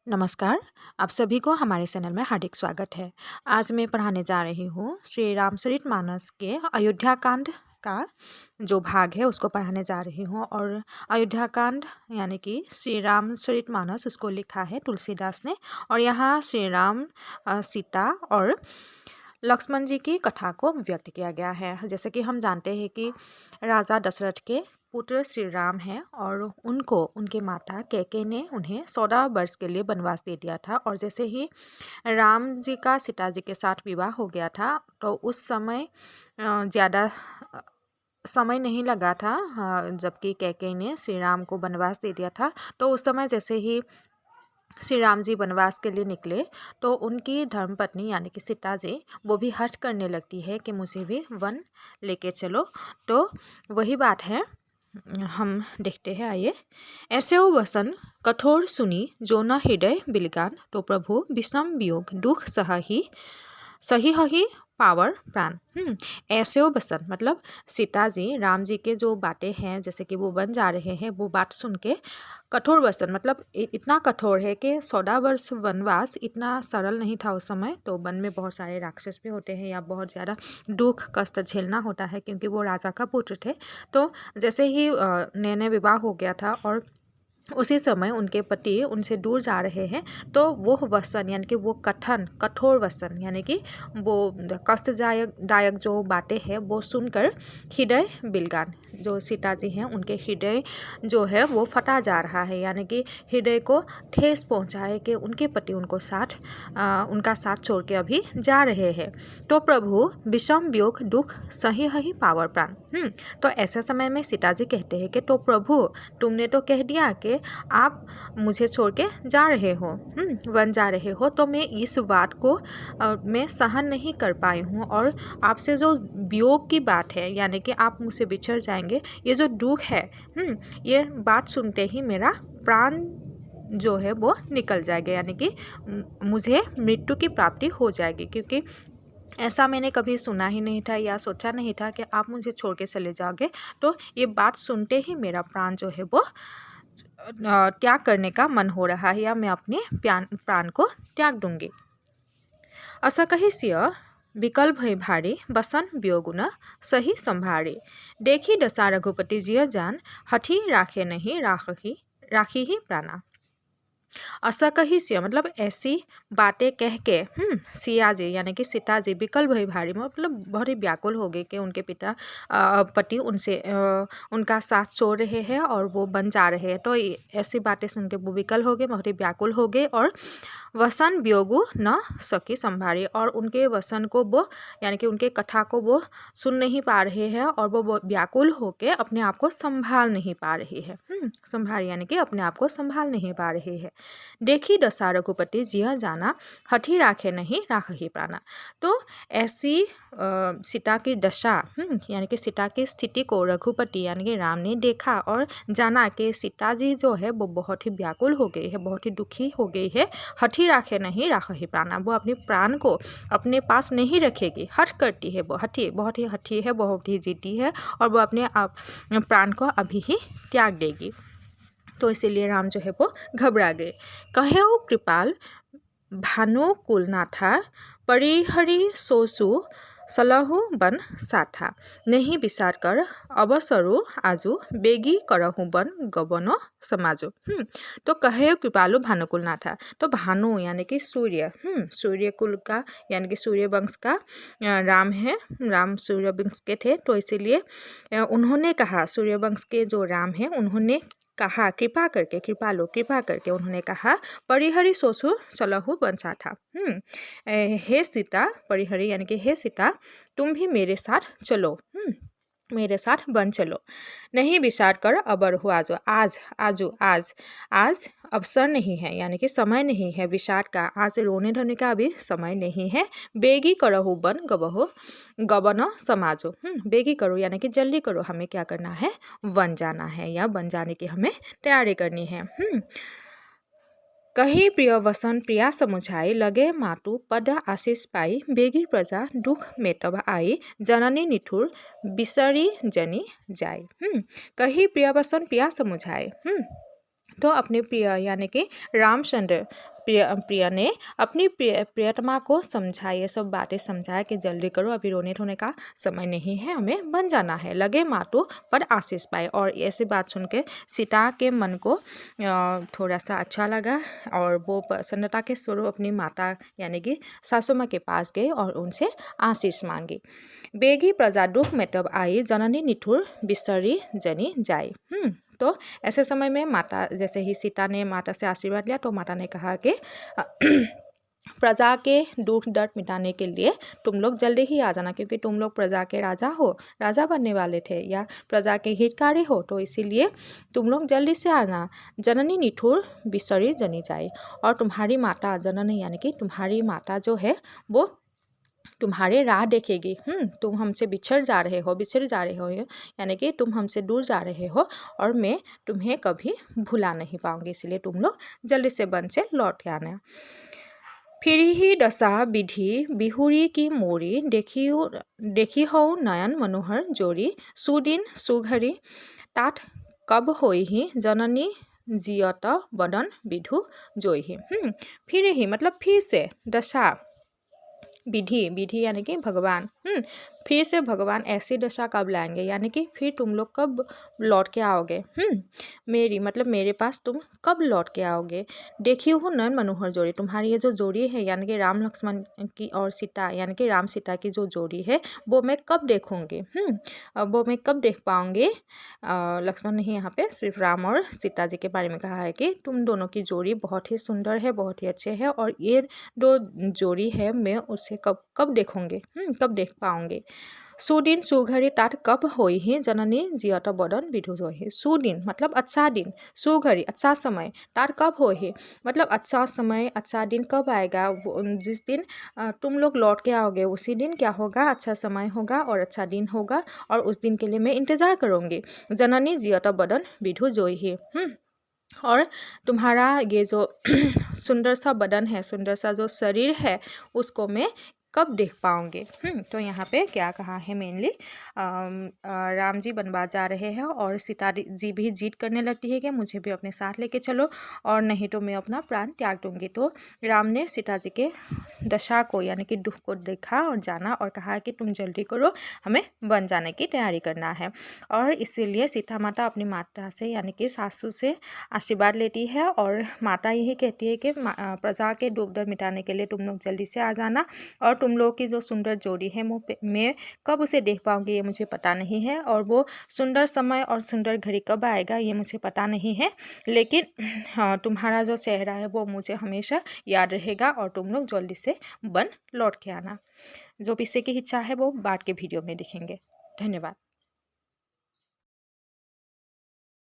नमस्कार। आप सभी को हमारे चैनल में हार्दिक स्वागत है। आज मैं पढ़ाने जा रही हूँ श्री रामचरितमानस के अयोध्या कांड का जो भाग है उसको पढ़ाने जा रही हूँ। और अयोध्या कांड यानी कि श्री रामचरितमानस उसको लिखा है तुलसीदास ने। और यहाँ श्री राम, सीता और लक्ष्मण जी की कथा को व्यक्त किया गया है। जैसे कि हम जानते हैं कि राजा दशरथ के पुत्र श्री राम हैं और उनको उनके माता कैकेयी ने उन्हें 14 वर्ष के लिए वनवास दे दिया था। और जैसे ही राम जी का सीता जी के साथ विवाह हो गया था तो उस समय ज़्यादा समय नहीं लगा था, जबकि कैकेयी ने श्री राम को वनवास दे दिया था। तो उस समय जैसे ही श्री राम जी वनवास के लिए निकले तो उनकी धर्मपत्नी यानी कि सीता जी वो भी हठ करने लगती है कि मुझे भी वन लेके चलो। तो वही बात है, हम देखते हैं, आइए। ऐसे वो वसन कठोर सुनी जो न हृदय बिलगान, तो प्रभु विषम वियोग दुख सही ही पावर प्राण। ऐसे वो वसन मतलब सीता जी राम जी के जो बातें हैं, जैसे कि वो बन जा रहे हैं, वो बात सुन के कठोर वसन मतलब इतना कठोर है कि 14 वर्ष वनवास इतना सरल नहीं था उस समय। तो वन में बहुत सारे राक्षस भी होते हैं या बहुत ज़्यादा दुख कष्ट झेलना होता है, क्योंकि वो राजा का पुत्र थे। तो जैसे ही नए नए विवाह हो गया था और उसी समय उनके पति उनसे दूर जा रहे हैं, तो वो वसन यानी कि वो कठोर वसन यानी कि वो कष्टदायक जो बातें हैं वो सुनकर हृदय बिलगान, जो सीता जी हैं उनके हृदय जो है वो फटा जा रहा है, यानी कि हृदय को ठेस पहुंचा है कि उनके पति उनका साथ छोड़ के अभी जा रहे हैं। तो प्रभु विषम वियोग दुख सही ही पावर प्राण। तो ऐसे समय में सीता जी कहते हैं कि तो प्रभु तुमने तो कह दिया कि आप मुझे छोड़ के जा रहे हो, वन जा रहे हो, तो मैं इस बात को मैं सहन नहीं कर पाई हूँ। और आपसे जो वियोग की बात है यानी कि आप मुझसे बिछड़ जाएंगे, ये जो दुख है, ये बात सुनते ही मेरा प्राण जो है वो निकल जाएगा, यानी कि मुझे मृत्यु की प्राप्ति हो जाएगी। क्योंकि ऐसा मैंने कभी सुना ही नहीं था या सोचा नहीं था कि आप मुझे छोड़ के चले जाओगे। तो ये बात सुनते ही मेरा प्राण जो है वो त्याग करने का मन हो रहा है, या मैं अपने प्राण को त्याग दूंगी। असा कही सिय विकल भय भारी बसन वियोगुन सही संभारे, देखी दशा रघुपति जिय जान हठी राखे नहीं राखी ही प्राणा। ऐसा कही सिया मतलब ऐसी बातें कह के सिया जी यानी कि सीता जी विकल भई भारी मतलब बहुत ही व्याकुल हो गए कि उनके पति उनसे उनका साथ छोड़ रहे हैं और वो बन जा रहे हैं। तो ऐसी बातें सुन के वो विकल हो गए, बहुत ही व्याकुल हो गए और वसन वियोगु न सकी संभारी, और उनके वसन को वो यानी कि उनके कथा को वो सुन नहीं पा रहे हैं और वो व्याकुल होके अपने आप को संभाल नहीं पा रहे हैं। संभाल यानी कि अपने आप को संभाल नहीं पा रहे हैं। देखी दशा रघुपति जिया जाना हठी राखे नहीं राख ही प्राणा। तो ऐसी सीता की दशा यानी कि सीता की स्थिति को रघुपति यानी कि राम ने देखा और जाना कि सीता जी जो है वो बहुत ही व्याकुल हो गई है, बहुत ही दुखी हो गई है। हठी राखे नहीं राख ही प्राणा, वो अपने प्राण को अपने पास नहीं रखेगी, हठ करती है, वो बहुत ही हठी है, बहुत ही जिद्दी है और वो अपने आप प्राण को अभी ही त्याग देगी। तो इसीलिए राम जो है वो घबरा गए। कहे कृपाल भानुकुल नाथा परिहरि सोसु सलहु बन साथा, नहीं विचार कर अवसरु आजु बेगी करहु बन गबनो समाजो। तो कहे कृपालु भानुकुल नाथा, तो भानु यानी कि सूर्य, सूर्य कुल का यानी कि सूर्य वंश का राम है, राम सूर्य वंश के थे। तो इसीलिए उन्होंने कहा, सूर्य वंश के जो राम है उन्होंने कहा कृपा करके उन्होंने कहा परिहरि सोसु सलहु बंसा था। हे सीता, परिहरि यानी कि हे सीता तुम भी मेरे साथ चलो, मेरे साथ बन चलो। नहीं विचार कर अबर हो आज अवसर नहीं है, यानी कि समय नहीं है विचार का, आज रोने धोने का अभी समय नहीं है। बेगी करहु बन गबन समाजो, बेगी करो यानी कि जल्दी करो, हमें क्या करना है, वन जाना है या वन जाने की हमें तैयारी करनी है। कही प्रिय वसन प्रिया समुझाई, लगे मातु पद आशीष पाई, बेगी प्रजा दुख मेटब आई, जननी निठुर बिसरी जनी जाय। कही प्रिय वसन प्रिया समुझाए, तो अपने प्रिय यानी कि रामचंद्र प्रिया ने अपनी प्रियतमा को समझा, ये सब बातें समझाया कि जल्दी करो, अभी रोने धोने का समय नहीं है, हमें बन जाना है, लगे मातु पर आशीष पाए। और ऐसी बात सुन के सीता के मन को थोड़ा सा अच्छा लगा और वो प्रसन्नता के स्वरूप अपनी माता यानी कि सासू माँ के पास गए और उनसे आशीष मांगी। बेगी प्रजा दुख में तब आई, जननी निठुर बिसरी जनी जाए। तो ऐसे समय में माता, जैसे ही सीता ने माता से आशीर्वाद लिया तो माता ने कहा कि प्रजा के दुख दर्द मिटाने के लिए तुम लोग जल्दी ही आ जाना, क्योंकि तुम लोग प्रजा के राजा हो, राजा बनने वाले थे या प्रजा के हितकारी हो, तो इसीलिए तुम लोग जल्दी से आना। जननी निठुर बिसरी जनी जाए, और तुम्हारी माता जननी यानी कि तुम्हारी माता जो है वो तुम्हारे राह देखेगी। तुम हमसे बिछड़ जा रहे हो यानी कि तुम हमसे दूर जा रहे हो, और मैं तुम्हें कभी भुला नहीं पाऊंगी, इसलिए तुम लोग जल्दी से वन से लौट के आना। फिर ही दशा विधि बिहुरी की मोरी, देखी हो नयन मनोहर जोरी, सुदिन सुघरी तात कब होई ही, जननी जियत बदन विधु जोई। फिर ही मतलब फिर से, दशा विधि यानी कि भगवान, फिर से भगवान ऐसी दशा कब लाएंगे, यानी कि फिर तुम लोग कब लौट के आओगे। मेरी मतलब मेरे पास तुम कब लौट के आओगे। देखी हूँ नयन मनोहर जोड़ी, तुम्हारी ये जो जोड़ी है यानी कि राम लक्ष्मण की और सीता यानी कि राम सीता की जो जोड़ी है वो मैं कब देखूँगी। वो मैं कब देख पाऊँगी। लक्ष्मण नहीं, यहाँ पे सिर्फ राम और सीता जी के बारे में कहा है कि तुम दोनों की जोड़ी बहुत ही सुंदर है, बहुत ही अच्छे है, और ये दो जोड़ी है मैं उसे कब देखूँगी, कब देख पाऊँगी। सुदिन सुघरी तात कब होई ही, जननी जियत बदन विधु जोई। सुदिन मतलब अच्छा दिन, सुघरी अच्छा समय, तात कब होई ही मतलब अच्छा समय, अच्छा दिन कब आएगा। जिस दिन तुम लोग लौट के आओगे उसी दिन क्या होगा, अच्छा समय होगा और अच्छा दिन होगा, और उस दिन के लिए मैं इंतज़ार करूँगी। जननी जियत बदन विधु जोई ही। और तुम्हारा ये जो सुंदर सा बदन है, सुंदर सा जो शरीर है, उसको मैं कब देख पाऊँगी। तो यहाँ पे क्या कहा है मेनली, राम जी वनवास जा रहे हैं और सीता जी भी जिद करने लगती है कि मुझे भी अपने साथ लेके चलो, और नहीं तो मैं अपना प्राण त्याग दूंगी। तो राम ने सीता जी के दशा को यानी कि दुख को देखा और जाना और कहा कि तुम जल्दी करो, हमें वन जाने की तैयारी करना है। और इसीलिए सीता माता अपनी माता से यानी कि सासू से आशीर्वाद लेती है, और माता यही कहती है कि प्रजा के दुख दर्द मिटाने के लिए तुम लोग जल्दी से आ जाना, और तुम लोग की जो सुंदर जोड़ी है मैं कब उसे देख पाऊंगी ये मुझे पता नहीं है, और वो सुंदर समय और सुंदर घड़ी कब आएगा ये मुझे पता नहीं है, लेकिन हाँ, तुम्हारा जो चेहरा है वो मुझे हमेशा याद रहेगा, और तुम लोग जल्दी से वन लौट के आना। जो पीछे की इच्छा है वो बाद के वीडियो में दिखेंगे। धन्यवाद।